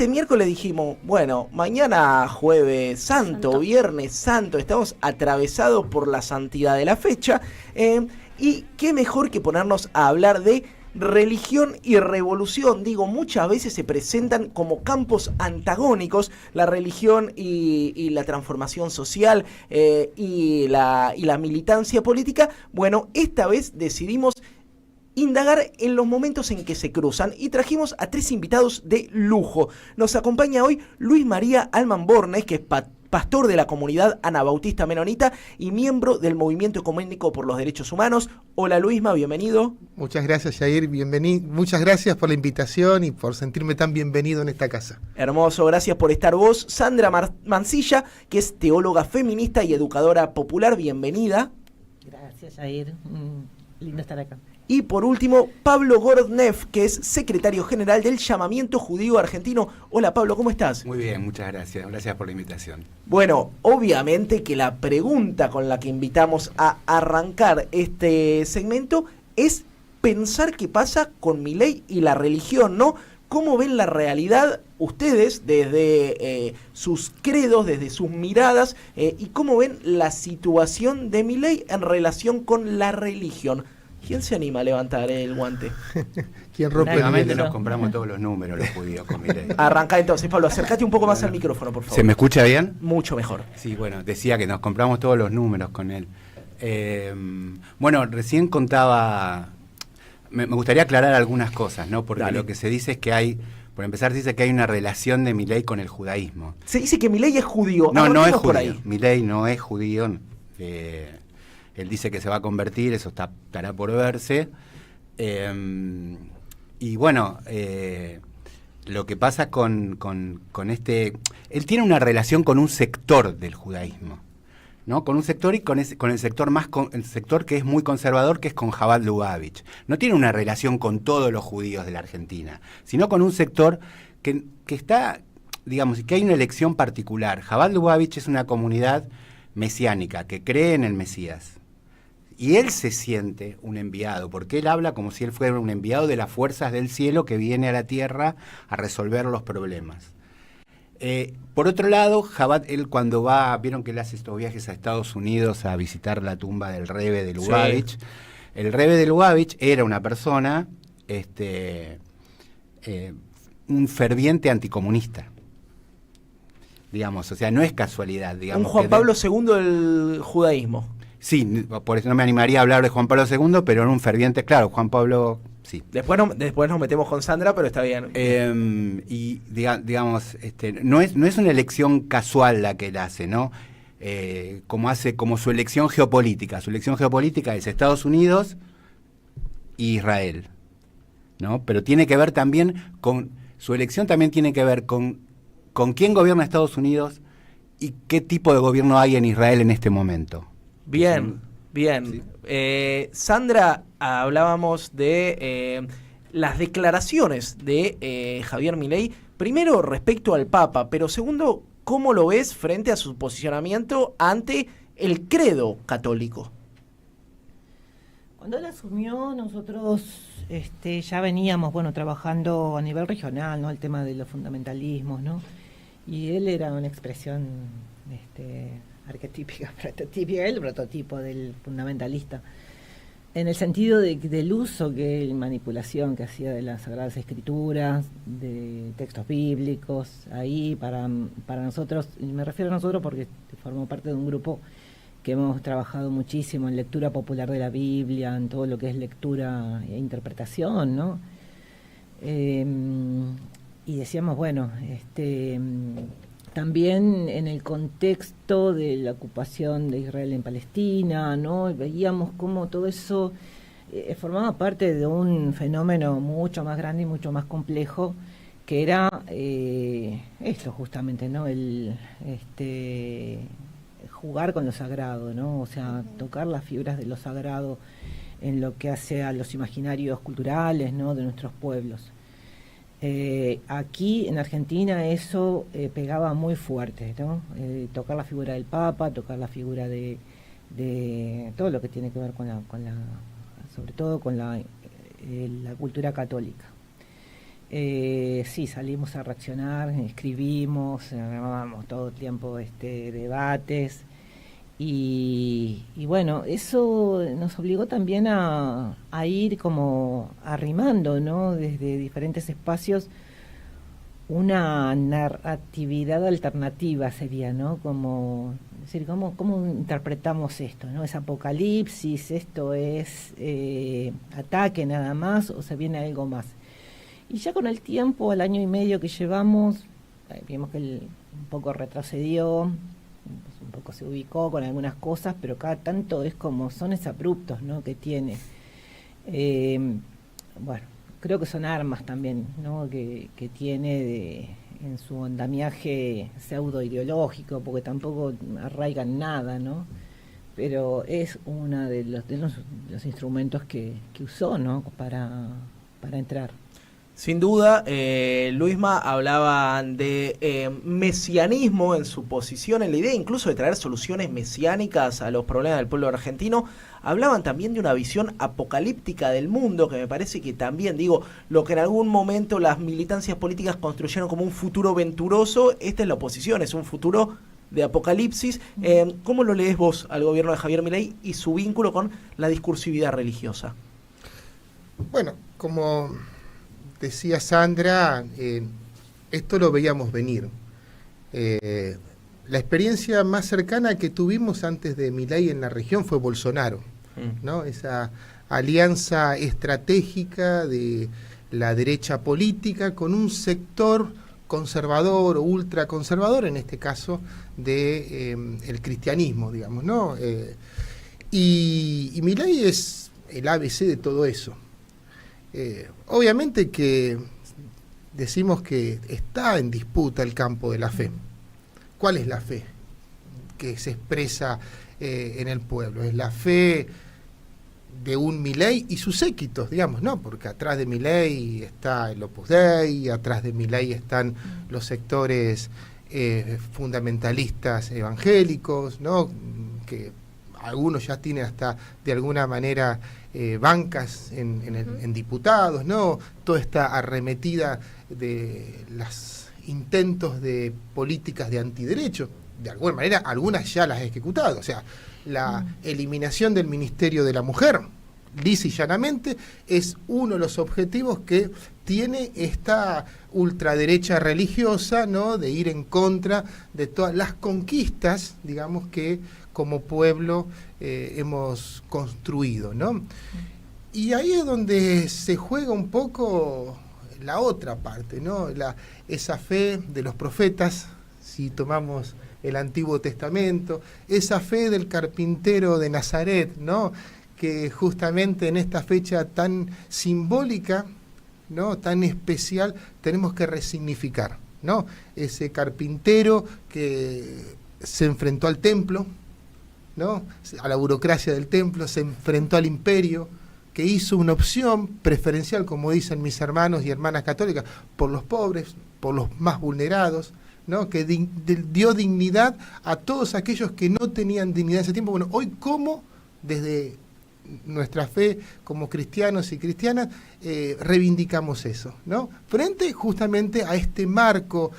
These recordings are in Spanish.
este miércoles dijimos, bueno, mañana jueves santo, viernes santo, estamos atravesados por la santidad de la fecha, y qué mejor que ponernos a hablar de religión y revolución. Digo, muchas veces se presentan como campos antagónicos, la religión y la transformación social, y la militancia política. Bueno, esta vez decidimos indagar en los momentos en que se cruzan y trajimos a 3 invitados de lujo. Nos acompaña hoy Luis María Alman Bornes, que es pastor de la comunidad anabautista menonita y miembro del Movimiento Ecuménico por los Derechos Humanos. Hola Luisma, bienvenido. Muchas gracias, Jair, bienvenido. Muchas gracias por la invitación y por sentirme tan bienvenido en esta casa. Hermoso, gracias por estar vos. Sandra Mancilla, que es teóloga feminista y educadora popular, bienvenida. Gracias, Jair. Lindo estar acá. Y por último, Pablo Gordnev, que es secretario general del Llamamiento Judío Argentino. Hola Pablo, ¿cómo estás? Muy bien, muchas gracias. Gracias por la invitación. Bueno, obviamente que la pregunta con la que invitamos a arrancar este segmento es pensar qué pasa con Milei y la religión, ¿no? ¿Cómo ven la realidad ustedes desde sus credos, desde sus miradas, y cómo ven la situación de Milei en relación con la religión? ¿Quién se anima a levantar el guante? ¿Quién rompe el Últimamente hielo? nos compramos todos los números, los judíos, con Milei. Arranca entonces, Pablo, acércate un poco más al micrófono, por favor. ¿Se me escucha bien? Mucho mejor. Sí, bueno, decía que nos compramos todos los números con él. Bueno, recién contaba... Me gustaría aclarar algunas cosas, ¿no? Porque Dale. lo que se dice es que hay... Por empezar, se dice que hay una relación de Milei con el judaísmo. Se dice que Milei es judío. No, no es Arranquemos por judío. ahí. Milei no es judío. Él dice que se va a convertir, eso estará por verse. Y bueno, lo que pasa con este... Él tiene una relación con un sector del judaísmo, ¿no? Con un sector y con el sector el sector que es muy conservador, que es con Chabad Lubavitch. No tiene una relación con todos los judíos de la Argentina, sino con un sector que está, digamos, que hay una elección particular. Chabad Lubavitch es una comunidad mesiánica que cree en el Mesías. Y él se siente un enviado, porque él habla como si él fuera un enviado de las fuerzas del cielo que viene a la tierra a resolver los problemas. Por otro lado, Chabad, él cuando vieron que él hace estos viajes a Estados Unidos a visitar la tumba del Rebbe de Lubavitch. Sí. El Rebbe de Lubavitch era una persona, un ferviente anticomunista. Digamos, o sea, no es casualidad. Digamos, un Juan Pablo II del judaísmo. Sí, por eso no me animaría a hablar de Juan Pablo II, pero era un ferviente, claro, Juan Pablo, sí. Después nos metemos con Sandra, pero está bien. Y digamos, no es una elección casual la que él hace, ¿no? Como su elección geopolítica. Su elección geopolítica es Estados Unidos e Israel, ¿no? Pero tiene que ver también su elección también tiene que ver con quién gobierna Estados Unidos y qué tipo de gobierno hay en Israel en este momento. Bien, bien. Sí. Sandra, hablábamos de las declaraciones de Javier Milei, primero respecto al Papa, pero segundo, ¿cómo lo ves frente a su posicionamiento ante el credo católico? Cuando él asumió, nosotros ya veníamos trabajando a nivel regional, ¿no? El tema de los fundamentalismos, ¿no? Y él era una expresión arquetípica, prototípica, el prototipo del fundamentalista, en el sentido del uso, manipulación que hacía de las Sagradas Escrituras, de textos bíblicos, ahí para nosotros, y me refiero a nosotros porque formo parte de un grupo que hemos trabajado muchísimo en lectura popular de la Biblia, en todo lo que es lectura e interpretación, ¿no? Y decíamos, también en el contexto de la ocupación de Israel en Palestina, ¿no? Veíamos cómo todo eso formaba parte de un fenómeno mucho más grande y mucho más complejo, que era esto justamente, ¿no? El jugar con lo sagrado, ¿no? O sea, tocar las fibras de lo sagrado en lo que hace a los imaginarios culturales, ¿no? De nuestros pueblos. Aquí en Argentina eso pegaba muy fuerte, ¿no? Tocar la figura del Papa, tocar la figura de todo lo que tiene que ver sobre todo con la cultura católica. Sí, salimos a reaccionar, escribimos, armábamos todo el tiempo debates y bueno, eso nos obligó también a ir como arrimando, ¿no? Desde diferentes espacios una narratividad alternativa sería, ¿no? Como decir, ¿cómo interpretamos esto, ¿no? ¿Es apocalipsis? ¿Esto es ataque nada más? ¿O se viene algo más? Y ya con el tiempo, al año y medio que llevamos, vimos que él un poco retrocedió, un poco se ubicó con algunas cosas, pero cada tanto es como sones abruptos, ¿no? Que tiene. Bueno, creo que son armas también, ¿no? Que tiene en su andamiaje pseudo ideológico, porque tampoco arraigan nada, ¿no? Pero es uno de los instrumentos que usó, ¿no? Para entrar. Sin duda, Luisma hablaba de mesianismo en su posición, en la idea incluso de traer soluciones mesiánicas a los problemas del pueblo argentino. Hablaban también de una visión apocalíptica del mundo, que me parece que también, lo que en algún momento las militancias políticas construyeron como un futuro venturoso, esta es la oposición, es un futuro de apocalipsis. ¿Cómo lo lees vos al gobierno de Javier Milei y su vínculo con la discursividad religiosa? Bueno, como decía Sandra, esto lo veíamos venir. La experiencia más cercana que tuvimos antes de Milei en la región fue Bolsonaro, ¿no? Esa alianza estratégica de la derecha política con un sector conservador o ultraconservador, en este caso de el cristianismo, digamos, ¿no? Y Milei es el ABC de todo eso. Obviamente que decimos que está en disputa el campo de la fe. ¿Cuál es la fe que se expresa en el pueblo? Es la fe de un Milei y sus séquitos, digamos, ¿no? Porque atrás de Milei está el Opus Dei, atrás de Milei están los sectores fundamentalistas evangélicos, ¿no? Que algunos ya tienen hasta de alguna manera bancas en diputados, ¿no? Toda esta arremetida de los intentos de políticas de antiderecho, de alguna manera algunas ya las ha ejecutado, o sea, la eliminación del Ministerio de la Mujer, lisa y llanamente, es uno de los objetivos que tiene esta ultraderecha religiosa, ¿no? De ir en contra de todas las conquistas, digamos, que como pueblo hemos construido, ¿no? Y ahí es donde se juega un poco la otra parte, ¿no? Esa fe de los profetas, si tomamos el Antiguo Testamento, esa fe del carpintero de Nazaret, ¿no? Que justamente en esta fecha tan simbólica, ¿no? Tan especial, tenemos que resignificar, ¿no? Ese carpintero que se enfrentó al templo, ¿no? A la burocracia del templo, se enfrentó al imperio, que hizo una opción preferencial, como dicen mis hermanos y hermanas católicas, por los pobres, por los más vulnerados, ¿no? Que dio dignidad a todos aquellos que no tenían dignidad en ese tiempo. Bueno, hoy cómo desde nuestra fe como cristianos y cristianas reivindicamos eso, ¿no? Frente justamente a este marco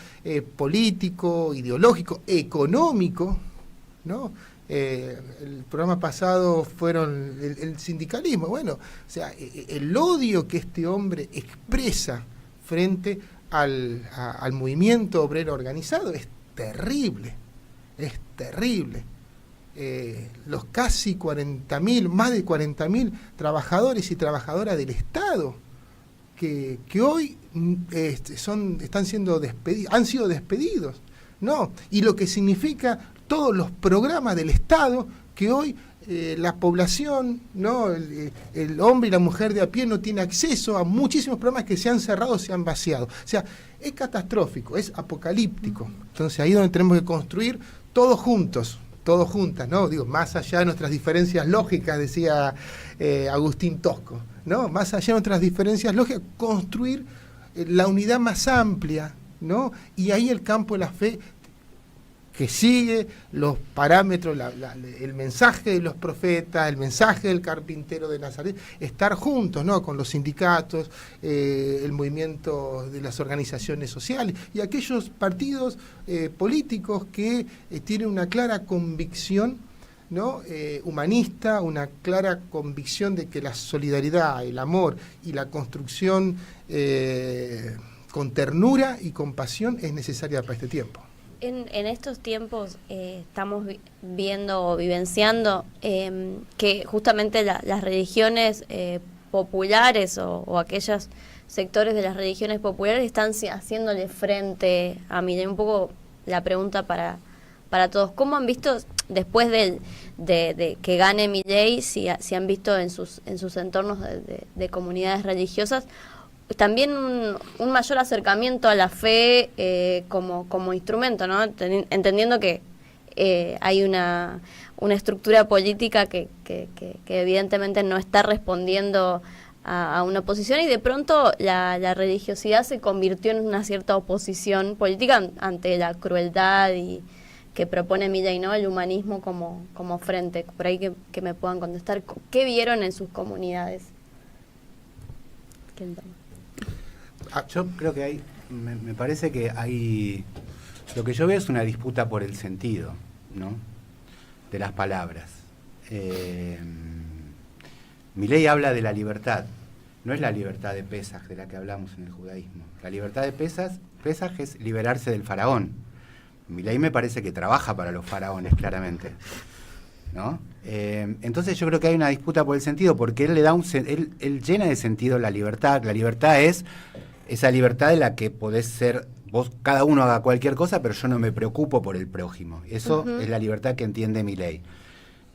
político, ideológico, económico, ¿no? El programa pasado fueron el sindicalismo, bueno, o sea, el odio que este hombre expresa frente al movimiento obrero organizado es terrible, es terrible. Los casi 40.000, más de 40.000 trabajadores y trabajadoras del Estado que hoy están siendo despedidos, han sido despedidos, ¿no? Y lo que significa todos los programas del Estado que hoy la población, ¿no? El hombre y la mujer de a pie no tiene acceso a muchísimos programas que se han cerrado, se han vaciado. O sea, es catastrófico, es apocalíptico. Entonces ahí es donde tenemos que construir todos juntos, todos juntas, ¿no? Digo, más allá de nuestras diferencias lógicas, decía Agustín Tosco, ¿no? Más allá de nuestras diferencias lógicas, construir la unidad más amplia, ¿no? Y ahí el campo de la fe que sigue los parámetros, el mensaje de los profetas, el mensaje del carpintero de Nazaret, estar juntos, ¿no?, con los sindicatos, el movimiento de las organizaciones sociales y aquellos partidos políticos que tienen una clara convicción, ¿no?, humanista, una clara convicción de que la solidaridad, el amor y la construcción con ternura y compasión es necesaria para este tiempo. En estos tiempos estamos vivenciando que justamente las religiones populares o aquellos sectores de las religiones populares están haciéndole frente a Milei. Un poco la pregunta para todos. ¿Cómo han visto, después de que gane Milei, si han visto en sus entornos de comunidades religiosas también un mayor acercamiento a la fe como instrumento, ¿no? Entendiendo que hay una estructura política que evidentemente no está respondiendo a una oposición, y de pronto la religiosidad se convirtió en una cierta oposición política ante la crueldad y que propone Milei, ¿no?, el humanismo como frente. Por ahí que me puedan contestar, ¿qué vieron en sus comunidades? Yo creo que hay, me parece que hay, lo que yo veo es una disputa por el sentido, ¿no?, de las palabras. Milei habla de la libertad, no es la libertad de Pesaj de la que hablamos en el judaísmo. La libertad de Pesaj es liberarse del faraón. Milei me parece que trabaja para los faraones, claramente, ¿no? Entonces yo creo que hay una disputa por el sentido, porque él le da él llena de sentido la libertad. La libertad es esa libertad de la que podés ser vos, cada uno haga cualquier cosa, pero yo no me preocupo por el prójimo. Eso es la libertad que entiende Milei.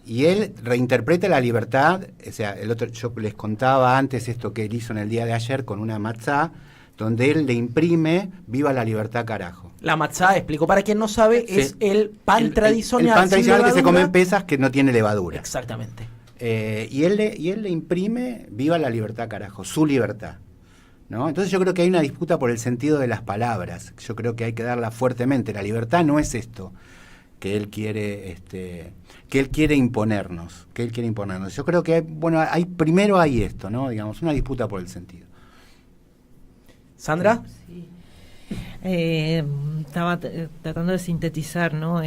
Y él reinterpreta la libertad, o sea, yo les contaba antes esto que él hizo en el día de ayer con una matzá, donde él le imprime "Viva la libertad, carajo". La matzá, explico para quien no sabe, Sí. es el pan tradicional. El pan tradicional que se come en levadura. Pesaj, que no tiene levadura. Exactamente. Y él le imprime "Viva la libertad, carajo", su libertad, ¿no? Entonces yo creo que hay una disputa por el sentido de las palabras. Yo creo que hay que darla fuertemente. La libertad no es esto que él quiere, imponernos, Yo creo que primero hay esto, ¿no? Digamos, una disputa por el sentido. ¿Sandra? Sí. Estaba tratando de sintetizar, ¿no?,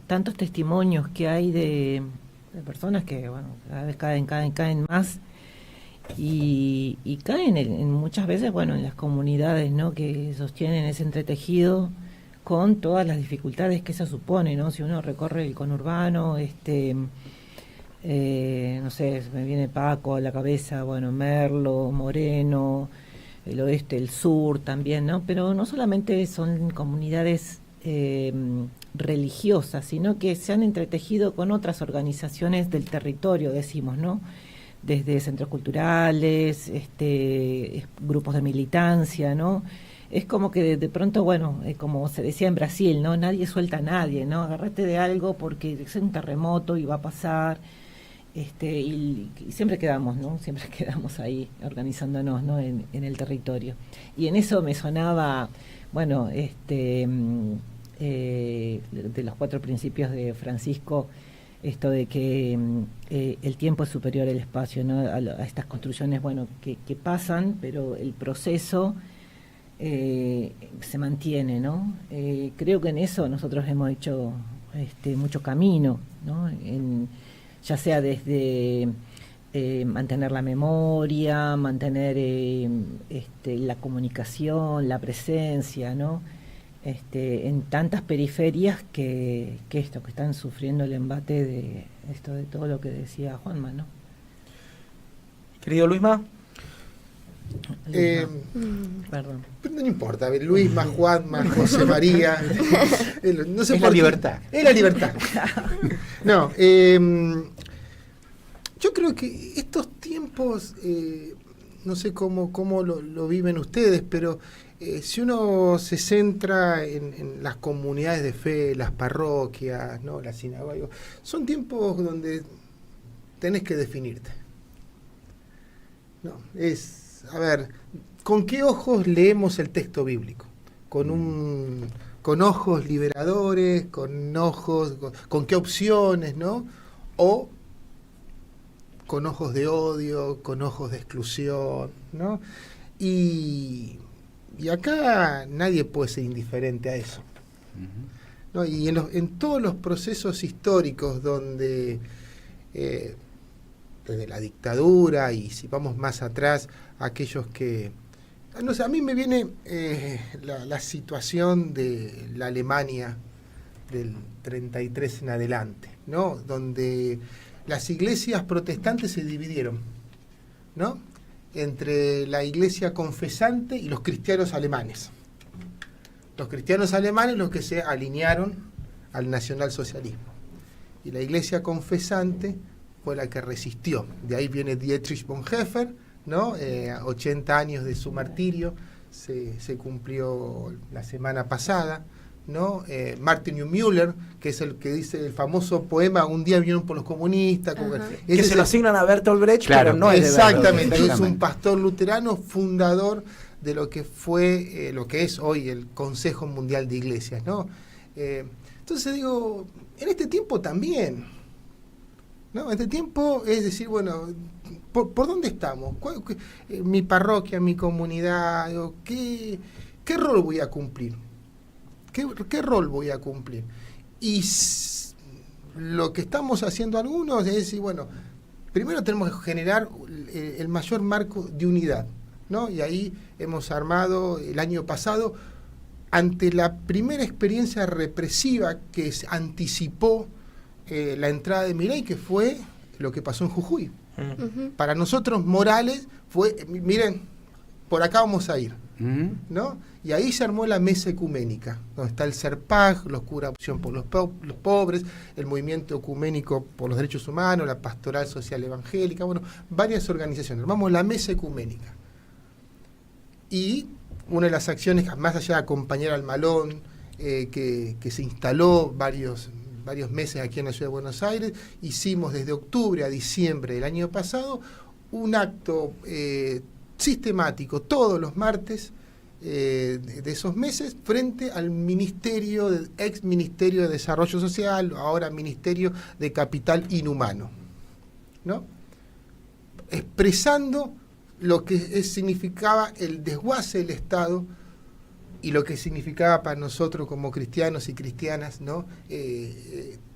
tantos testimonios que hay de personas que, bueno, cada vez caen más y caen en muchas veces, bueno, en las comunidades, ¿no?, que sostienen ese entretejido con todas las dificultades que eso supone, ¿no? Si uno recorre el conurbano, no sé, me viene Paco a la cabeza, bueno, Merlo, Moreno, el oeste, el sur también, ¿no? Pero no solamente son comunidades religiosas, sino que se han entretejido con otras organizaciones del territorio, decimos, ¿no? Desde centros culturales, grupos de militancia, ¿no? Es como que de pronto, bueno, como se decía en Brasil, ¿no? Nadie suelta a nadie, ¿no? Agárrate de algo porque es un terremoto y va a pasar. Y siempre quedamos, ¿no? Siempre quedamos ahí organizándonos, ¿no?, en el territorio. Y en eso me sonaba, bueno, de los 4 principios de Francisco, esto de que el tiempo es superior al espacio, ¿no?, a estas construcciones, bueno, que pasan, pero el proceso se mantiene, ¿no? Creo que en eso nosotros hemos hecho mucho camino, ¿no? Ya sea desde mantener la memoria, mantener la comunicación, la presencia, ¿no? En tantas periferias que están sufriendo el embate de todo lo que decía Juanma, ¿no? Querido Luisma. Perdón. No importa, Luisma, Juanma, José María. No sé es por la qué. libertad. Es la libertad. No, yo creo que estos tiempos, no sé cómo lo viven ustedes, pero si uno se centra en las comunidades de fe, las parroquias, ¿no?, las sinagogas, son tiempos donde tenés que definirte. No, a ver, ¿con qué ojos leemos el texto bíblico? ¿Con con ojos liberadores, con qué opciones, ¿no? O con ojos de odio, con ojos de exclusión, ¿no? Y acá nadie puede ser indiferente a eso, ¿no? Y en todos los procesos históricos donde, desde la dictadura, y si vamos más atrás, aquellos que... No sé, a mí me viene la situación de la Alemania del 33 en adelante, ¿no? Donde las iglesias protestantes se dividieron, ¿no? Entre la iglesia confesante y los cristianos alemanes. Los cristianos alemanes los que se alinearon al nacionalsocialismo. Y la iglesia confesante fue la que resistió. De ahí viene Dietrich Bonhoeffer, ¿no? 80 años de su martirio se cumplió la semana pasada, ¿no? Martin Niemöller, que es el que dice el famoso poema "Un día vinieron por los comunistas", que se lo asignan a Bertolt Brecht, claro, pero no es de exactamente, Bertolt. es un pastor luterano fundador de lo que fue, lo que es hoy el Consejo Mundial de Iglesias, ¿no? Entonces digo, en este tiempo también, ¿no? En este tiempo es decir, bueno, ¿por dónde estamos? Mi parroquia, mi comunidad, digo, ¿qué rol voy a cumplir? ¿Qué rol voy a cumplir? Y lo que estamos haciendo algunos es decir, bueno, primero tenemos que generar el mayor marco de unidad, ¿no? Y ahí hemos armado el año pasado, ante la primera experiencia represiva que anticipó la entrada de Milei, que fue lo que pasó en Jujuy. Para nosotros, Morales, fue, miren, por acá vamos a ir, ¿no? Y ahí se armó la mesa ecuménica, donde está el CERPAG, los curas opción por los pobres, el movimiento ecuménico por los derechos humanos, la pastoral social evangélica, bueno, varias organizaciones. Armamos la mesa ecuménica. Y una de las acciones, más allá de acompañar al Malón, que se instaló varios meses aquí en la ciudad de Buenos Aires, hicimos desde octubre a diciembre del año pasado un acto sistemático todos los martes de esos meses frente al ex Ministerio de Desarrollo Social, ahora Ministerio de Capital Inhumano, ¿no? Expresando lo que significaba el desguace del Estado y lo que significaba para nosotros como cristianos y cristianas, ¿no?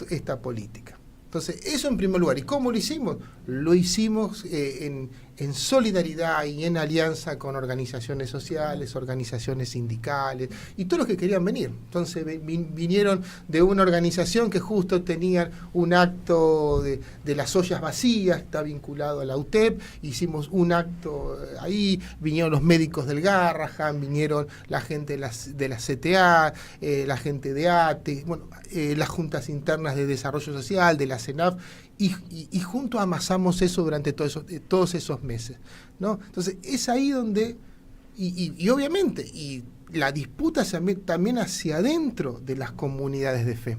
Esta política. Entonces, eso en primer lugar. ¿Y cómo lo hicimos? Lo hicimos en solidaridad y en alianza con organizaciones sociales, organizaciones sindicales y todos los que querían venir. Entonces vinieron de una organización que justo tenían un acto de las ollas vacías, está vinculado a la UTEP, hicimos un acto ahí, vinieron los médicos del Garrahan, vinieron la gente de la CTA, la gente de ATE, bueno, las juntas internas de desarrollo social, de la CENAF, y juntos amasamos eso durante todos esos meses, ¿no? Entonces es ahí donde, y obviamente, y la disputa también hacia adentro de las comunidades de fe.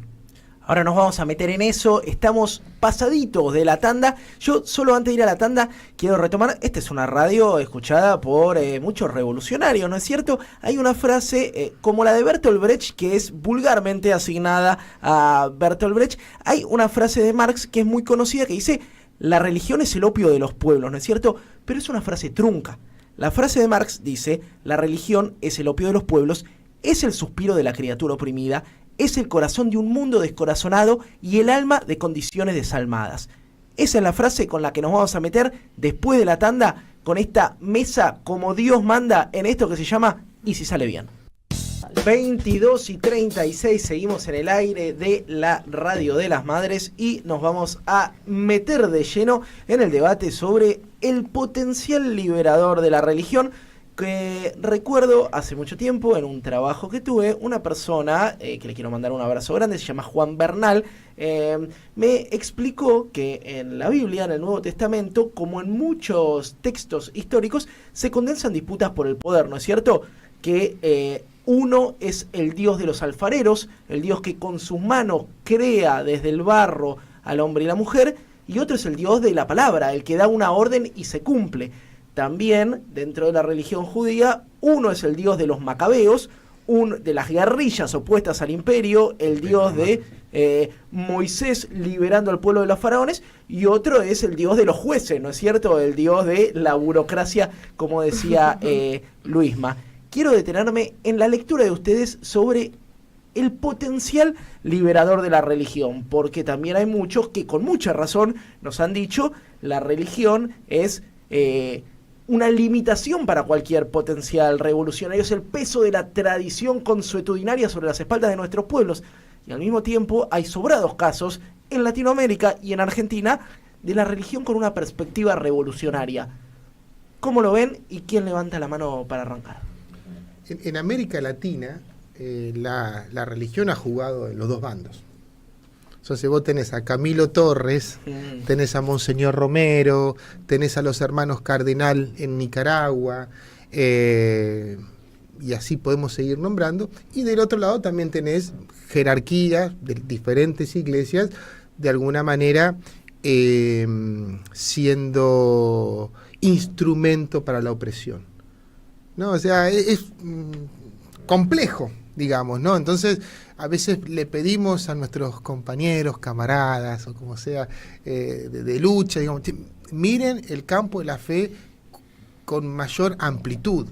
Ahora nos vamos a meter en eso, estamos pasaditos de la tanda. Yo solo antes de ir a la tanda quiero retomar, esta es una radio escuchada por muchos revolucionarios, ¿no es cierto? Hay una frase como la de Bertolt Brecht, que es vulgarmente asignada a Bertolt Brecht. Hay una frase de Marx que es muy conocida que dice: la religión es el opio de los pueblos, ¿no es cierto? Pero es una frase trunca. La frase de Marx dice: la religión es el opio de los pueblos, es el suspiro de la criatura oprimida, es el corazón de un mundo descorazonado y el alma de condiciones desalmadas. Esa es la frase con la que nos vamos a meter después de la tanda, con esta mesa como Dios manda en esto que se llama ¿Y si sale bien? 22:36, seguimos en el aire de la Radio de las Madres y nos vamos a meter de lleno en el debate sobre el potencial liberador de la religión. Que recuerdo hace mucho tiempo en un trabajo que tuve, una persona que le quiero mandar un abrazo grande, se llama Juan Bernal, me explicó que en la Biblia, en el Nuevo Testamento, como en muchos textos históricos, se condensan disputas por el poder, ¿no es cierto? Que uno es el Dios de los alfareros, el Dios que con sus manos crea desde el barro al hombre y la mujer, y otro es el Dios de la palabra, el que da una orden y se cumple. También, dentro de la religión judía, uno es el Dios de los macabeos, de las guerrillas opuestas al imperio, el dios de Moisés liberando al pueblo de los faraones, y otro es el dios de los jueces, ¿no es cierto? El dios de la burocracia, como decía Luisma. Quiero detenerme en la lectura de ustedes sobre el potencial liberador de la religión, porque también hay muchos que con mucha razón nos han dicho la religión es una limitación para cualquier potencial revolucionario, es el peso de la tradición consuetudinaria sobre las espaldas de nuestros pueblos. Y al mismo tiempo hay sobrados casos en Latinoamérica y en Argentina de la religión con una perspectiva revolucionaria. ¿Cómo lo ven y quién levanta la mano para arrancar? En América Latina la religión ha jugado en los dos bandos. Entonces vos tenés a Camilo Torres, tenés a Monseñor Romero, tenés a los hermanos Cardenal en Nicaragua, y así podemos seguir nombrando. Y del otro lado también tenés jerarquías de diferentes iglesias, de alguna manera siendo instrumento para la opresión, ¿no? O sea, es complejo, digamos, ¿no? Entonces, a veces le pedimos a nuestros compañeros, camaradas, o como sea, de lucha, digamos, miren el campo de la fe con mayor amplitud.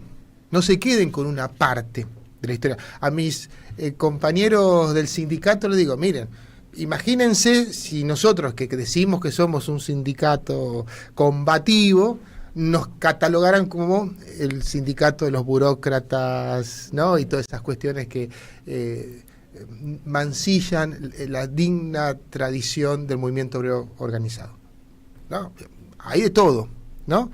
No se queden con una parte de la historia. A mis compañeros del sindicato les digo, miren, imagínense si nosotros que decimos que somos un sindicato combativo, nos catalogaran como el sindicato de los burócratas, ¿no? Y todas esas cuestiones que mancillan la digna tradición del movimiento obrero organizado, ¿no? Hay de todo, ¿no?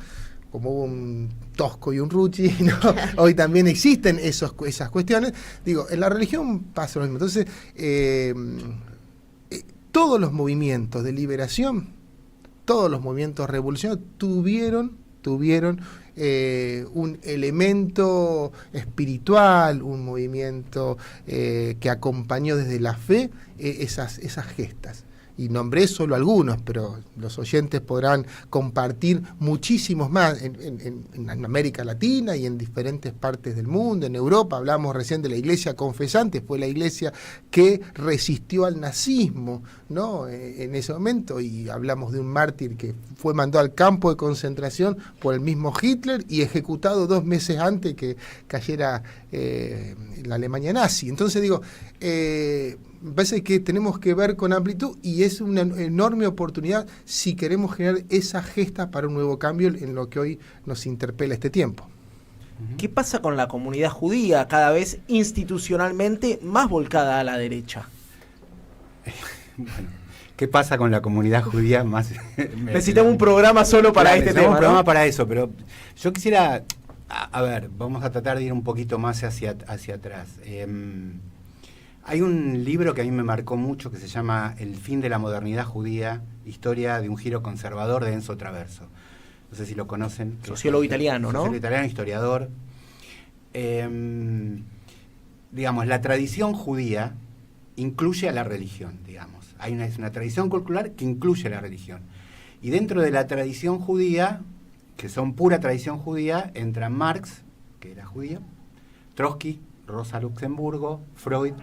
Como hubo un Tosco y un Rucci, ¿no? Hoy también existen esas cuestiones. Digo, en la religión pasa lo mismo. Entonces, todos los movimientos de liberación, todos los movimientos revolucionarios tuvieron un elemento espiritual, un movimiento que acompañó desde la fe esas gestas. Y nombré solo algunos, pero los oyentes podrán compartir muchísimos más en América Latina y en diferentes partes del mundo. En Europa hablamos recién de la Iglesia Confesante, fue la iglesia que resistió al nazismo, ¿no? En ese momento, y hablamos de un mártir que fue mandado al campo de concentración por el mismo Hitler y ejecutado 2 meses antes que cayera la Alemania nazi. Entonces digo, me parece que tenemos que ver con amplitud y es una enorme oportunidad si queremos generar esa gesta para un nuevo cambio en lo que hoy nos interpela este tiempo. ¿Qué pasa con la comunidad judía, cada vez institucionalmente más volcada a la derecha? Bueno, ¿qué pasa con la comunidad judía más? Necesitamos un programa solo para este tema, un programa, ¿no? para eso, pero yo quisiera, a ver, vamos a tratar de ir un poquito más hacia atrás. Hay un libro que a mí me marcó mucho que se llama El fin de la modernidad judía, historia de un giro conservador de Enzo Traverso. No sé si lo conocen. Sociólogo italiano, ¿no? Sociólogo italiano, historiador. Digamos, la tradición judía incluye a la religión, digamos. Es una tradición cultural que incluye a la religión. Y dentro de la tradición judía, que son pura tradición judía, entran Marx, que era judío, Trotsky, Rosa Luxemburgo, Freud,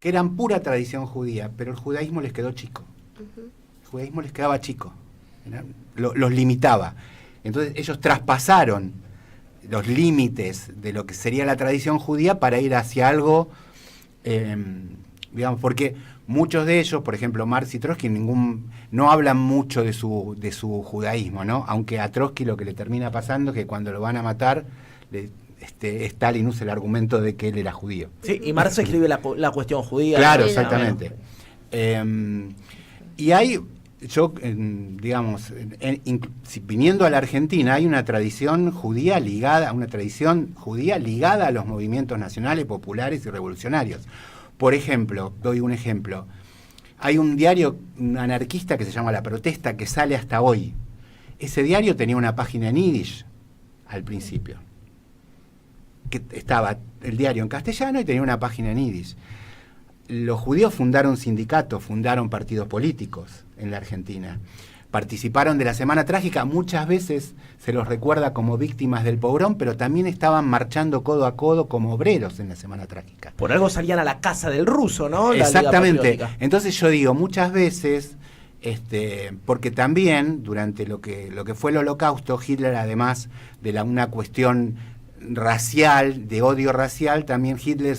que eran pura tradición judía, pero el judaísmo les quedó chico. El judaísmo les quedaba chico, los limitaba. Entonces ellos traspasaron los límites de lo que sería la tradición judía para ir hacia algo, digamos, porque muchos de ellos, por ejemplo Marx y Trotsky, no hablan mucho de su judaísmo, ¿no? Aunque a Trotsky lo que le termina pasando es que cuando lo van a matar, Stalin usa el argumento de que él era judío. Sí, y Marx escribe la cuestión judía. Claro, exactamente. Y hay, digamos, viniendo a la Argentina, hay una tradición judía ligada a los movimientos nacionales, populares y revolucionarios. Por ejemplo, doy un ejemplo. Hay un diario anarquista que se llama La Protesta, que sale hasta hoy. Ese diario tenía una página en yiddish al principio. Que estaba el diario en castellano y tenía una página en yiddish. Los judíos fundaron sindicatos, fundaron partidos políticos en la Argentina. participaron de la Semana Trágica, muchas veces se los recuerda como víctimas del pogrón, pero también estaban marchando codo a codo como obreros en la Semana Trágica. Por algo salían a la casa del ruso, ¿no? La Liga Exactamente. Patriótica. Entonces yo digo, muchas veces, porque también durante lo que fue el Holocausto, Hitler, además de una cuestión racial, de odio racial, también Hitler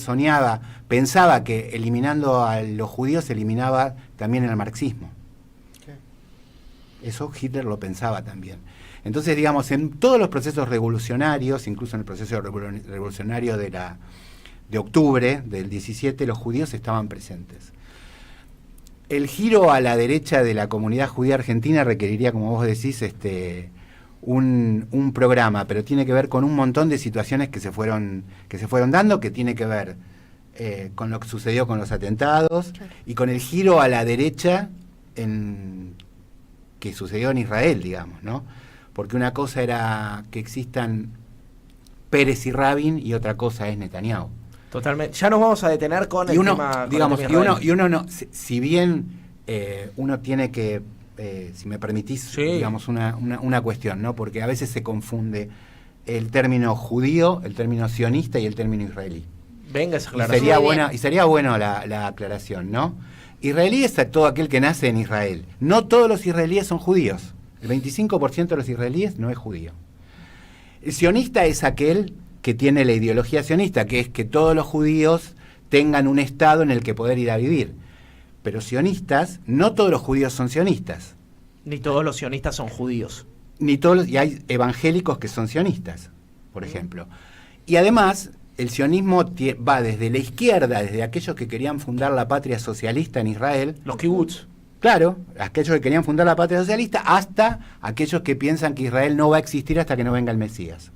pensaba que eliminando a los judíos eliminaba también el marxismo. Eso Hitler lo pensaba también. Entonces, digamos, en todos los procesos revolucionarios, incluso en el proceso revolucionario de octubre del 17, los judíos estaban presentes. El giro a la derecha de la comunidad judía argentina requeriría, como vos decís, un programa, pero tiene que ver con un montón de situaciones que se fueron dando, que tiene que ver con lo que sucedió con los atentados, claro, y con el giro a la derecha que sucedió en Israel, digamos, ¿no? Porque una cosa era que existan Pérez y Rabin y otra cosa es Netanyahu. Totalmente. Ya nos vamos a detener con el tema, digamos, con el tema y uno no, si bien uno tiene que, si me permitís, sí, digamos, una cuestión, ¿no? Porque a veces se confunde el término judío, el término sionista y el término israelí. Venga esa aclaración. Y sería bueno la aclaración, ¿no? Israelí es todo aquel que nace en Israel. No todos los israelíes son judíos. El 25% de los israelíes no es judío. El sionista es aquel que tiene la ideología sionista, que es que todos los judíos tengan un estado en el que poder ir a vivir. Pero sionistas, no todos los judíos son sionistas. Ni todos los sionistas son judíos. Y hay evangélicos que son sionistas, por ejemplo. Y además, el sionismo va desde la izquierda, desde aquellos que querían fundar la patria socialista en Israel. Los kibutz. Claro, aquellos que querían fundar la patria socialista, hasta aquellos que piensan que Israel no va a existir hasta que no venga el Mesías.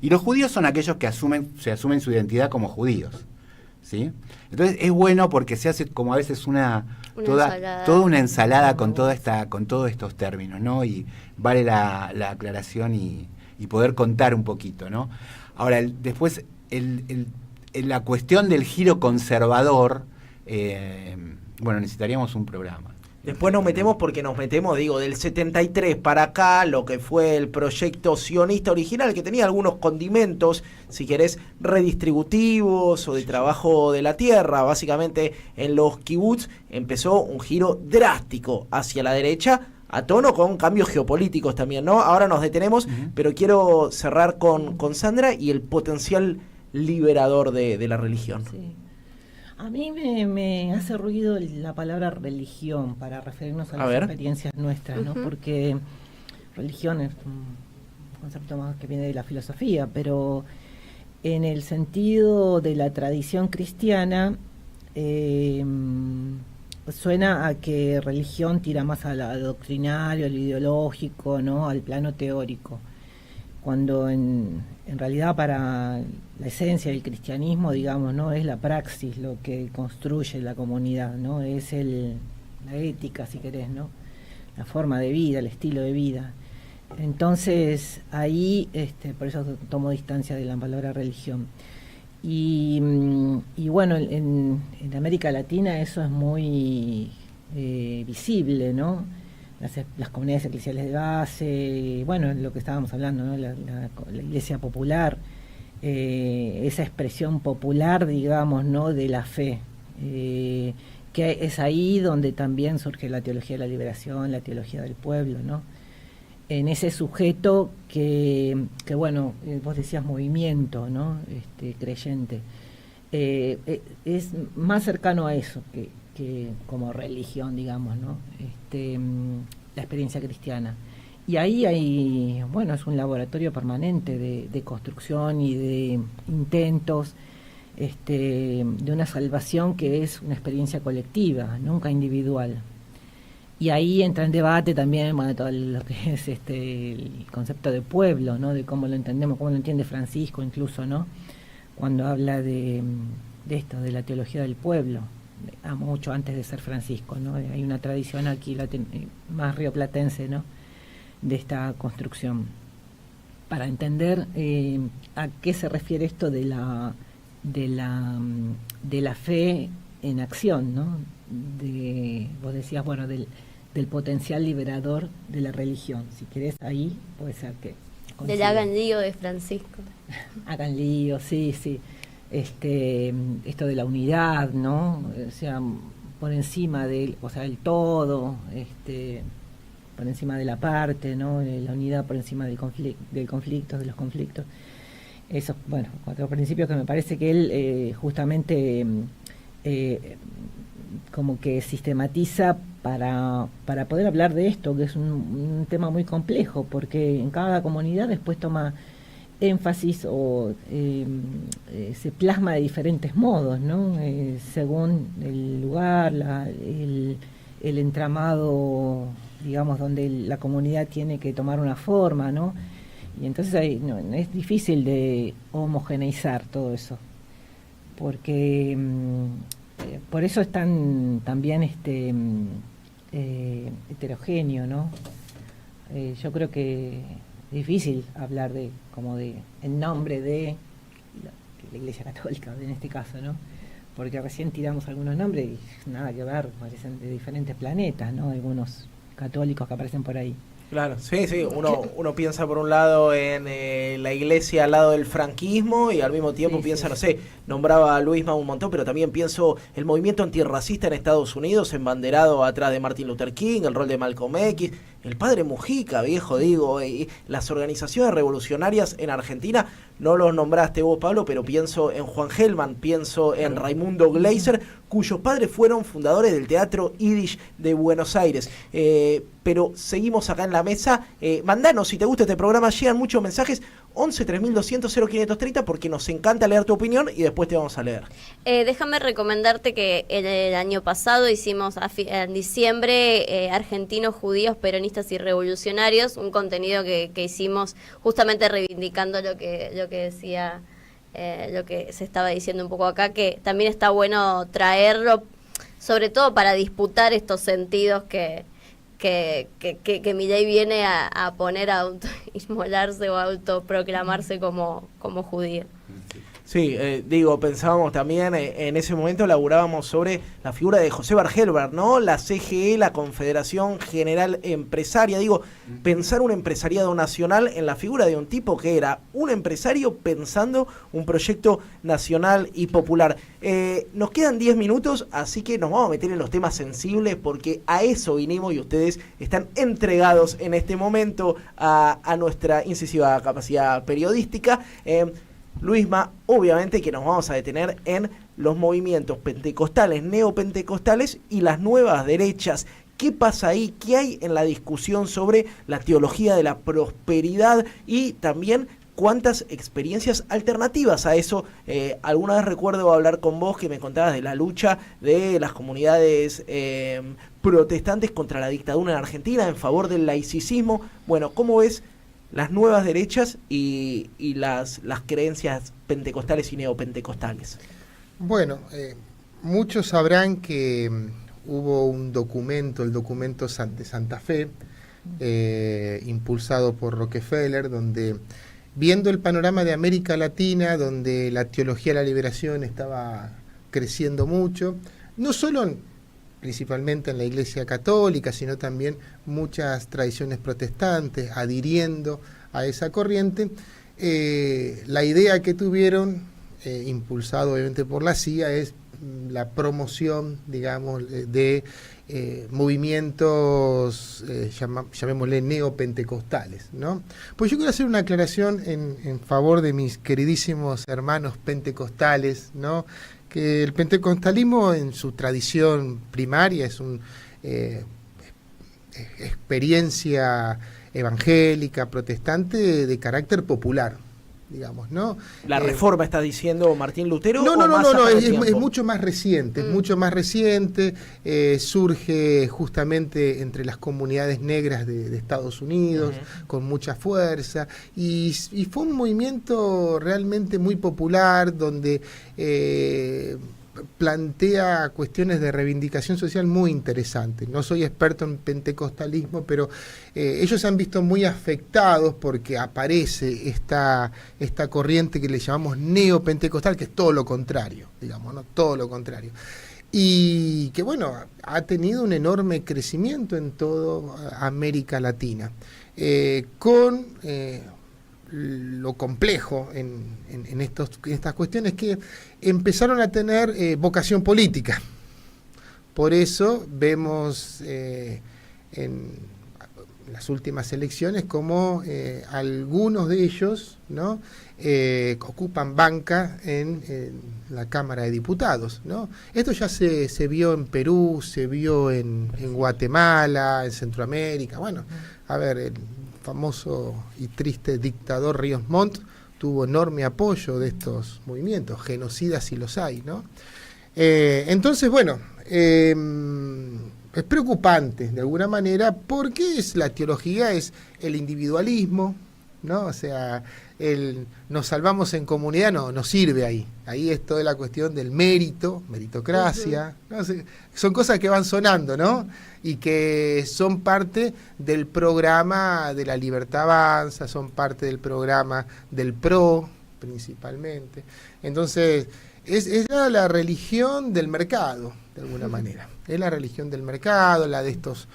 Y los judíos son aquellos que se asumen su identidad como judíos, ¿sí? Entonces es bueno porque se hace como a veces toda una ensalada con todos estos términos, ¿no? Y vale la aclaración y poder contar un poquito, ¿no? Ahora, después, la cuestión del giro conservador, necesitaríamos un programa. Después nos metemos del 73 para acá, lo que fue el proyecto sionista original, que tenía algunos condimentos, si querés, redistributivos o de trabajo de la tierra. Básicamente, en los kibutz empezó un giro drástico hacia la derecha, a tono con cambios geopolíticos también, ¿no? Ahora nos detenemos, pero quiero cerrar con Sandra y el potencial liberador de la religión. Sí. A mí me hace ruido la palabra religión para referirnos a las experiencias nuestras, ¿no? Porque religión es un concepto más que viene de la filosofía, pero en el sentido de la tradición cristiana, suena a que religión tira más al doctrinario, al ideológico, ¿no? Al plano teórico, cuando en realidad para la esencia del cristianismo, digamos, no es la praxis lo que construye la comunidad, ¿no? Es la ética, si querés, ¿no? La forma de vida, el estilo de vida. Entonces ahí, por eso tomo distancia de la palabra religión. Y bueno, en América Latina eso es muy visible, ¿no? Las comunidades eclesiales de base, bueno, lo que estábamos hablando, ¿no? La iglesia popular, esa expresión popular, digamos, ¿no? De la fe, que es ahí donde también surge la teología de la liberación, la teología del pueblo, ¿no? En ese sujeto que bueno, vos decías movimiento, ¿no? Creyente, es más cercano a eso que como religión, digamos, ¿no? La experiencia cristiana. Y ahí hay, bueno, es un laboratorio permanente de construcción y de intentos de una salvación que es una experiencia colectiva, nunca individual. Y ahí entra en debate también, bueno, todo lo que es el concepto de pueblo, ¿no? De cómo lo entendemos, cómo lo entiende Francisco incluso, ¿no? Cuando habla de esto, de la teología del pueblo, mucho antes de ser Francisco, ¿no? Hay una tradición aquí más rioplatense, ¿no? De esta construcción. Para entender a qué se refiere esto de la fe en acción, ¿no? Vos decías, bueno, de del potencial liberador de la religión. Si querés, ahí puede ser que del hagan lío de Francisco. Hagan lío, sí. Esto de la unidad, ¿no? O sea, por encima del, o sea, el todo, por encima de la parte, ¿no? La unidad por encima del conflicto, de los conflictos. Esos, bueno, cuatro principios que me parece que él justamente como que sistematiza para poder hablar de esto, que es un tema muy complejo, porque en cada comunidad después toma énfasis o se plasma de diferentes modos, ¿no? Según el lugar, el entramado, digamos, donde la comunidad tiene que tomar una forma, ¿no? Y entonces es difícil de homogeneizar todo eso, porque por eso es también heterogéneo, ¿no? Yo creo que es difícil hablar en nombre de la Iglesia Católica en este caso, ¿no? Porque recién tiramos algunos nombres y nada que ver, parecen de diferentes planetas, ¿no? Algunos católicos que aparecen por ahí. Claro, sí, uno piensa por un lado en la iglesia al lado del franquismo y al mismo tiempo piensa, no sé, nombraba a Luisma un montón, pero también pienso el movimiento antirracista en Estados Unidos, embanderado atrás de Martin Luther King, el rol de Malcolm X, el padre Mujica, viejo, digo, y las organizaciones revolucionarias en Argentina, no los nombraste vos, Pablo, pero pienso en Juan Gelman, pienso en Raimundo Gleiser, cuyos padres fueron fundadores del Teatro Yiddish de Buenos Aires. Pero seguimos acá en la mesa. Mandanos, si te gusta este programa, llegan muchos mensajes, 11 3200 0530, porque nos encanta leer tu opinión y después te vamos a leer. Déjame recomendarte que el año pasado hicimos en diciembre Argentinos, Judíos, Peronistas y Revolucionarios, un contenido que hicimos justamente reivindicando lo que decía, lo que se estaba diciendo un poco acá, que también está bueno traerlo, sobre todo para disputar estos sentidos que Milei viene a poner a inmolarse o a autoproclamarse como judío. Sí, pensábamos también, en ese momento laburábamos sobre la figura de José Bargelberg, ¿no? La CGE, la Confederación General Empresaria, pensar un empresariado nacional en la figura de un tipo que era un empresario pensando un proyecto nacional y popular. Nos quedan 10 minutos, así que nos vamos a meter en los temas sensibles porque a eso vinimos y ustedes están entregados en este momento a nuestra incisiva capacidad periodística. Luisma, obviamente que nos vamos a detener en los movimientos pentecostales, neopentecostales y las nuevas derechas. ¿Qué pasa ahí? ¿Qué hay en la discusión sobre la teología de la prosperidad? Y también cuántas experiencias alternativas a eso. Alguna vez recuerdo hablar con vos que me contabas de la lucha de las comunidades protestantes contra la dictadura en Argentina, en favor del laicismo. Bueno, ¿cómo ves las nuevas derechas y las creencias pentecostales y neopentecostales? Bueno, muchos sabrán que hubo un documento, el documento de Santa Fe, impulsado por Rockefeller, donde, viendo el panorama de América Latina, donde la teología de la liberación estaba creciendo mucho, no solo principalmente en la Iglesia Católica, sino también muchas tradiciones protestantes adhiriendo a esa corriente, la idea que tuvieron, impulsado obviamente por la CIA, es la promoción, digamos, de movimientos, llamémosle neopentecostales, ¿no? Pues yo quiero hacer una aclaración en favor de mis queridísimos hermanos pentecostales, ¿no? Que el pentecostalismo en su tradición primaria es una experiencia evangélica, protestante, de carácter popular, digamos, ¿no? ¿La reforma está diciendo Martín Lutero? No, es mucho más reciente, surge justamente entre las comunidades negras de Estados Unidos, con mucha fuerza, y fue un movimiento realmente muy popular, donde plantea cuestiones de reivindicación social muy interesantes. No soy experto en pentecostalismo, pero ellos se han visto muy afectados porque aparece esta corriente que le llamamos neopentecostal, que es todo lo contrario, digamos, ¿no? Todo lo contrario. y que bueno, ha tenido un enorme crecimiento en toda América Latina, con lo complejo en estas cuestiones que empezaron a tener vocación política. Por eso vemos en las últimas elecciones como algunos de ellos, ¿no?, ocupan banca en la Cámara de Diputados, ¿no? Esto ya se vio en Perú, se vio en Guatemala, en Centroamérica. Bueno, a ver, el famoso y triste dictador Ríos Montt tuvo enorme apoyo de estos movimientos, genocidas si los hay, ¿no? Entonces, bueno, es preocupante de alguna manera, porque la teología es el individualismo, ¿no? O sea, el nos salvamos en comunidad no sirve ahí. Ahí es toda la cuestión del mérito, meritocracia, ¿no? O sea, son cosas que van sonando, ¿no? Y que son parte del programa de La Libertad Avanza, son parte del programa del PRO, principalmente. Entonces, es la religión del mercado, de alguna manera. Es la religión del mercado, la de estos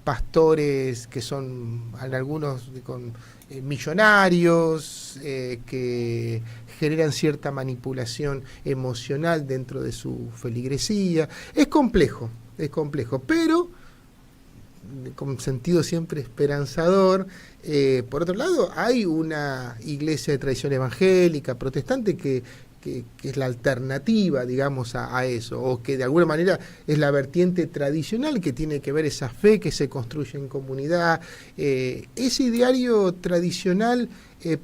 pastores que son algunos con millonarios, que generan cierta manipulación emocional dentro de su feligresía. Es complejo, pero con sentido siempre esperanzador. Por otro lado, hay una iglesia de tradición evangélica, protestante, que es la alternativa, digamos, a eso, o que de alguna manera es la vertiente tradicional que tiene que ver esa fe que se construye en comunidad, ese ideario tradicional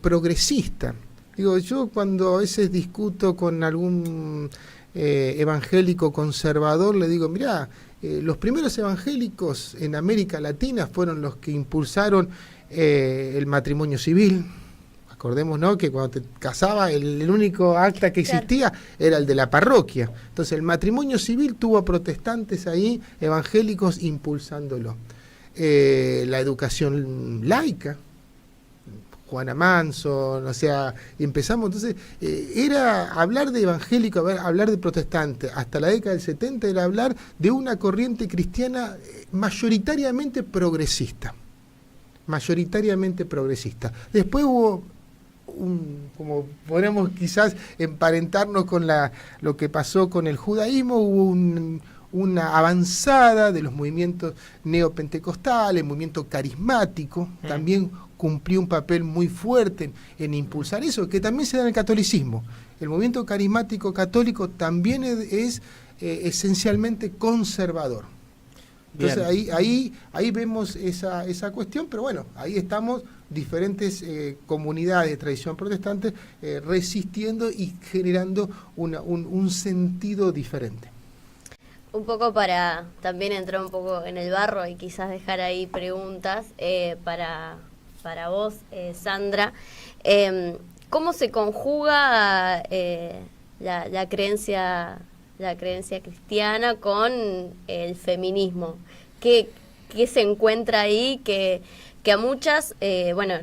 progresista. Digo, yo cuando a veces discuto con algún evangélico conservador, le digo, mirá, los primeros evangélicos en América Latina fueron los que impulsaron el matrimonio civil. Acordemos, ¿no?, que cuando te casaba el único acta que existía era el de la parroquia. Entonces el matrimonio civil tuvo a protestantes ahí, evangélicos, impulsándolo. La educación laica, Juana Manson, o sea, empezamos, entonces, era hablar de evangélico, hablar de protestante, hasta la década del 70 era hablar de una corriente cristiana mayoritariamente progresista. Después hubo como podemos quizás emparentarnos con lo que pasó con el judaísmo, hubo una avanzada de los movimientos neopentecostales, el movimiento carismático, también cumplió un papel muy fuerte en impulsar eso, que también se da en el catolicismo. El movimiento carismático católico también es esencialmente conservador. Entonces ahí vemos esa cuestión, pero bueno, ahí estamos diferentes comunidades de tradición protestante resistiendo y generando un sentido diferente. Un poco para también entrar un poco en el barro y quizás dejar ahí preguntas para vos, Sandra. ¿Cómo se conjuga la creencia cristiana con el feminismo? ¿Qué se encuentra ahí que a muchas,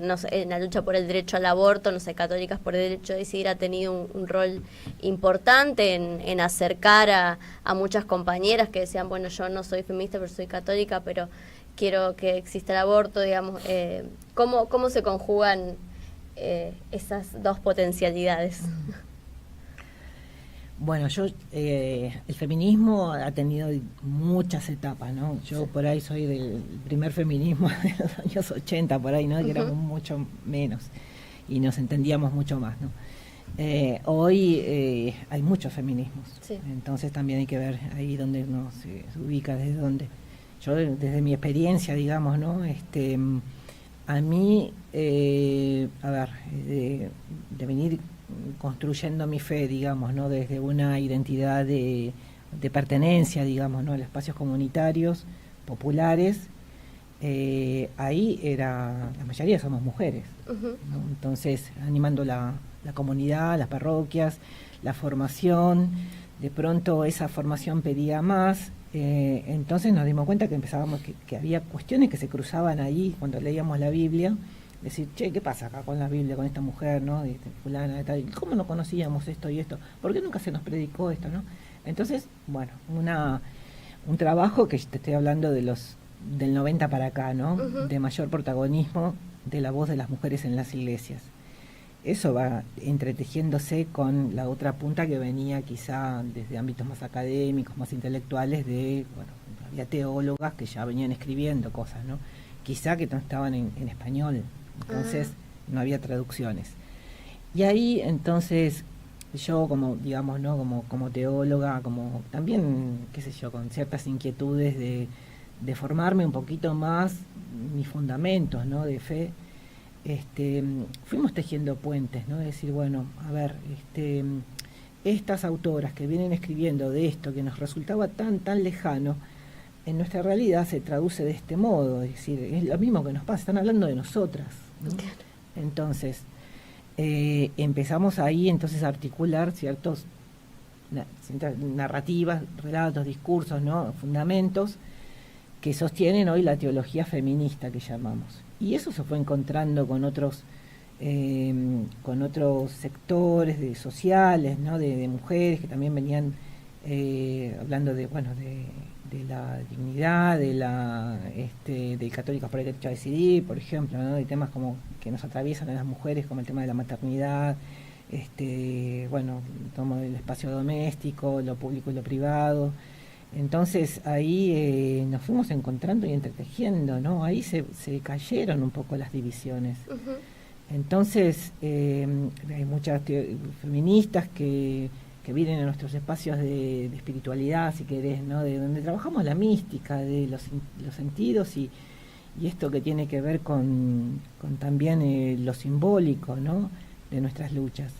no sé, en la lucha por el derecho al aborto, no sé, católicas por el derecho a decidir, ha tenido un rol importante en acercar a muchas compañeras que decían, bueno, yo no soy feminista, pero soy católica, pero quiero que exista el aborto, digamos. ¿Cómo se conjugan esas dos potencialidades? Bueno, el feminismo ha tenido muchas etapas, ¿no? Yo por ahí soy del primer feminismo de los años 80, por ahí, ¿no? Que éramos mucho menos y nos entendíamos mucho más, ¿no? Hoy hay muchos feminismos, sí. Entonces también hay que ver ahí dónde uno se ubica, desde dónde. Yo desde mi experiencia, digamos, ¿no? A mí, de venir construyendo mi fe, digamos, ¿no? Desde una identidad de pertenencia, digamos, ¿no? A los espacios comunitarios, populares, ahí la mayoría somos mujeres, ¿no? Entonces, animando la comunidad, las parroquias, la formación, de pronto esa formación pedía más, entonces nos dimos cuenta que empezábamos, que había cuestiones que se cruzaban ahí cuando leíamos la Biblia. Decir, che, ¿qué pasa acá con la Biblia, con esta mujer, ¿no? Fulana, tal? ¿Cómo no conocíamos esto y esto? ¿Por qué nunca se nos predicó esto, no? Entonces, bueno, un trabajo que te estoy hablando del 90 para acá, ¿no? Ujú. De mayor protagonismo de la voz de las mujeres en las iglesias. Eso va entretejiéndose con la otra punta que venía quizá desde ámbitos más académicos, más intelectuales, bueno, había teólogas que ya venían escribiendo cosas, ¿no? Quizá que no estaban en español, entonces no había traducciones. Y ahí entonces yo como, digamos, ¿no? Como teóloga, como también, qué sé yo, con ciertas inquietudes de formarme un poquito más mis fundamentos, ¿no? De fe, fuimos tejiendo puentes, ¿no? Es decir, bueno, a ver, estas autoras que vienen escribiendo de esto que nos resultaba tan lejano, en nuestra realidad se traduce de este modo, es decir, es lo mismo que nos pasa, están hablando de nosotras, ¿no? Claro. Entonces, empezamos ahí entonces a articular ciertas narrativas, relatos, discursos, ¿no? Fundamentos que sostienen hoy la teología feminista que llamamos. Y eso se fue encontrando con otros sectores sociales, ¿no? De mujeres que también venían hablando de la dignidad, de católicas por el derecho a decidir, por ejemplo, ¿no? De temas como que nos atraviesan a las mujeres, como el tema de la maternidad, tomo el espacio doméstico, lo público y lo privado. Entonces ahí nos fuimos encontrando y entretejiendo, ¿no? Ahí se cayeron un poco las divisiones. Ujú. Entonces hay muchas feministas que vienen a nuestros espacios de espiritualidad, si querés, ¿no? De donde trabajamos la mística, de los sentidos y esto que tiene que ver con también lo simbólico, ¿no? De nuestras luchas.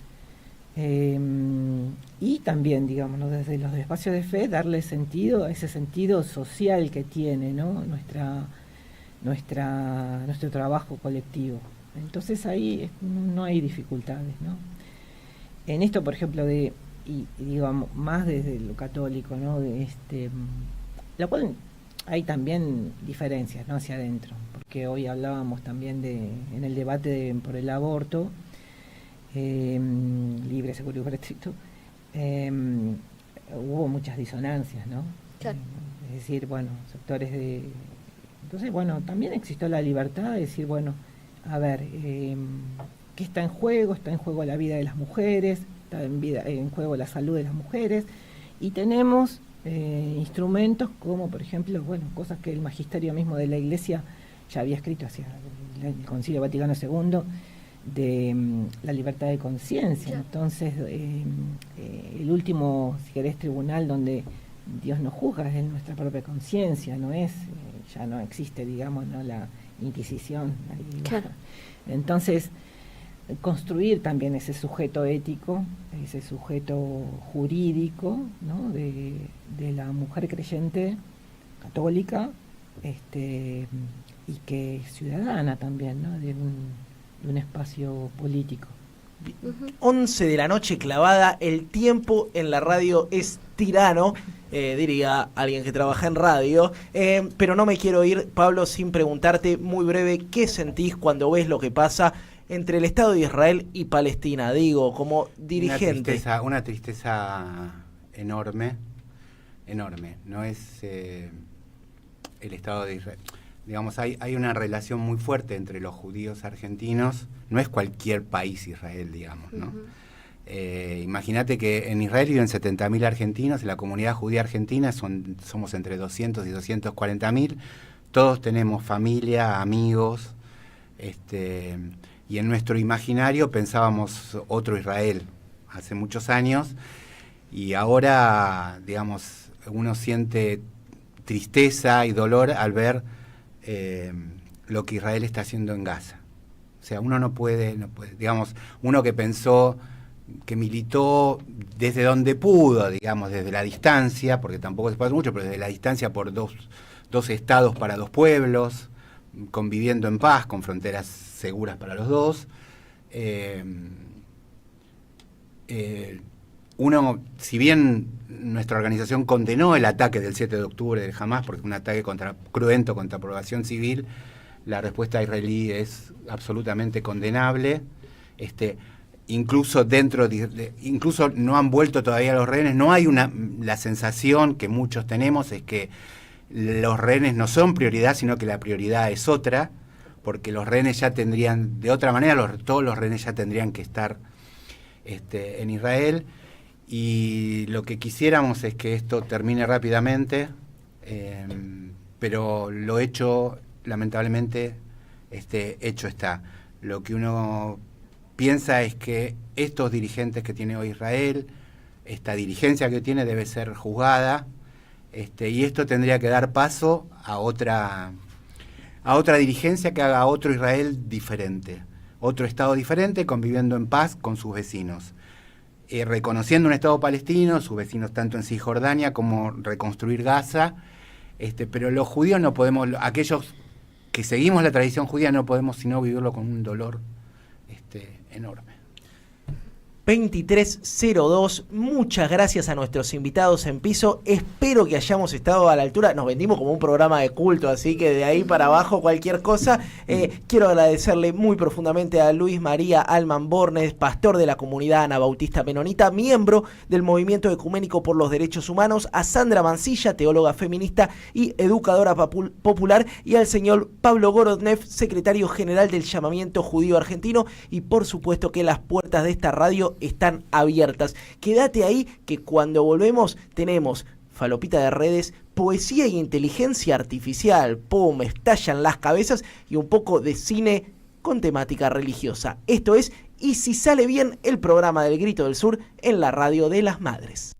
Y también, digamos, ¿no? Desde los espacios de fe, darle sentido a ese sentido social que tiene, ¿no? Nuestro trabajo colectivo. Entonces ahí no hay dificultades, ¿no? En esto, por ejemplo, y digamos, más desde lo católico, ¿no? Lo cual hay también diferencias, ¿no? Hacia adentro, porque hoy hablábamos también en el debate por el aborto, libre, seguro y restricto, hubo muchas disonancias, ¿no? Claro. Es decir, bueno, sectores Entonces, bueno, también existió la libertad de decir, bueno, a ver, ¿qué está en juego? Está en juego la vida de las mujeres, está en juego la salud de las mujeres, y tenemos instrumentos como, por ejemplo, bueno, cosas que el magisterio mismo de la Iglesia ya había escrito hacia el Concilio Vaticano II, de la libertad de conciencia. Claro. Entonces, el último, si querés, tribunal donde Dios nos juzga es nuestra propia conciencia, no es, ya no existe, digamos, ¿no? La Inquisición. Ahí, Claro. Entonces, construir también ese sujeto ético, ese sujeto jurídico, ¿no? de la mujer creyente católica, y que es ciudadana también, ¿no? de un espacio político. 11 de la noche clavada, el tiempo en la radio es tirano, diría alguien que trabaja en radio, pero no me quiero ir, Pablo, sin preguntarte muy breve, ¿qué sentís cuando ves lo que pasa entre el Estado de Israel y Palestina? Digo, como dirigente. Una tristeza enorme, no es el Estado de Israel. Digamos, hay una relación muy fuerte entre los judíos argentinos, no es cualquier país Israel, digamos, ¿no? Ujú. Imagínate que en Israel viven 70.000 argentinos, en la comunidad judía argentina somos entre 200 y 240.000, todos tenemos familia, amigos, y en nuestro imaginario pensábamos otro Israel hace muchos años, y ahora, digamos, uno siente tristeza y dolor al ver lo que Israel está haciendo en Gaza. O sea, uno no puede, digamos, uno que pensó, que militó desde donde pudo, digamos, desde la distancia, porque tampoco se puede hacer mucho, pero desde la distancia por dos estados para dos pueblos, conviviendo en paz, con fronteras seguras para los dos. Uno, si bien nuestra organización condenó el ataque del 7 de octubre del Hamás, porque un ataque cruento contra población civil, la respuesta israelí es absolutamente condenable. incluso incluso no han vuelto todavía los rehenes. No hay la sensación que muchos tenemos es que los rehenes no son prioridad, sino que la prioridad es otra, porque los rehenes ya tendrían, de otra manera, todos los rehenes ya tendrían que estar en Israel, y lo que quisiéramos es que esto termine rápidamente, pero lo hecho, lamentablemente, hecho está. Lo que uno piensa es que estos dirigentes que tiene hoy Israel, esta dirigencia que tiene, debe ser juzgada, y esto tendría que dar paso a otra dirigencia que haga otro Israel diferente, otro Estado diferente, conviviendo en paz con sus vecinos, reconociendo un Estado palestino, sus vecinos tanto en Cisjordania como reconstruir Gaza, pero los judíos no podemos, aquellos que seguimos la tradición judía, no podemos sino vivirlo con un dolor enorme. 2302, muchas gracias a nuestros invitados en piso, espero que hayamos estado a la altura, nos vendimos como un programa de culto, así que de ahí para abajo cualquier cosa. Quiero agradecerle muy profundamente a Luis María Alman Bornes, pastor de la comunidad anabautista menonita, miembro del Movimiento Ecuménico por los Derechos Humanos, a Sandra Mancilla, teóloga feminista y educadora popular, y al señor Pablo Gorodnev, secretario general del Llamamiento Judío Argentino, y por supuesto que las puertas de esta radio están abiertas. Quédate ahí que cuando volvemos tenemos falopita de redes, poesía y inteligencia artificial, pum, estallan las cabezas, y un poco de cine con temática religiosa. Esto es Y si sale bien, el programa del Grito del Sur en la radio de las Madres.